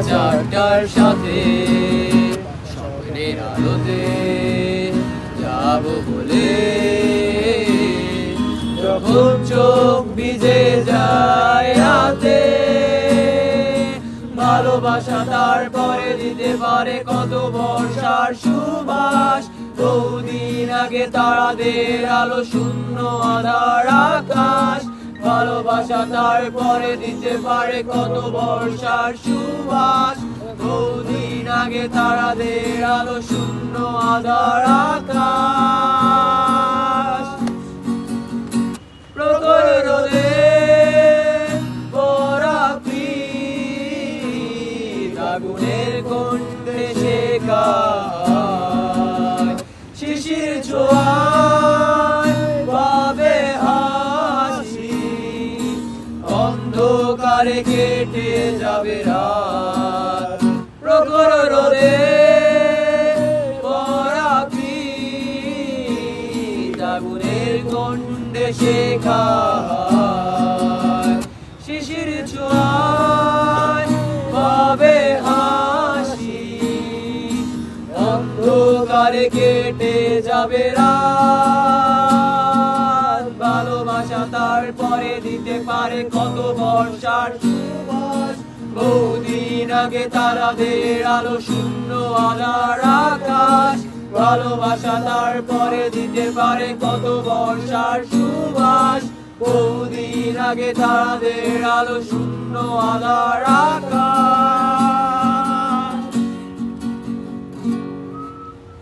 চারটার সাথে স্বপ্নের আলোতে যাব বলে, যখন চোখ ভিজে যায় রাতে, ভালোবাসা তারপরে দিতে পারে কত বর্ষার সুবাস। বহুদিন আগে তারাদের আলো শূন্য আধার আকাশ, ভালোবাসা তারপরে দিতে পারে কত বর্ষার সুবাস। বহুদিন আগে তারাদের আলো শূন্য আধার আকাশ। প্রখর রোদে ভরা পিঠ, আগুনের কণ্ঠে শেখায়, শিশির ছোঁয়ায় পাবে হাসি, অন্ধকারে কেটে যাবে রাত। প্রখর রোদে ভরা পিঠ, আগুনের কণ্ঠে শেখায়, শিশির ছোঁয়ায় পাবে হাসি, অন্ধকারে কেটে যাবে রাত। ভালোবাসা তারপরে দিতে পারে কত বর্ষার সুবাস। বহুদিন আগে তারাদের আলো শূন্য আধার আকাশ, ভালোবাসা তারপরে দিতে পারে কত বর্ষার সুবাস। বহুদিন আগে তারাদের আলো শূন্য আধার আকাশ।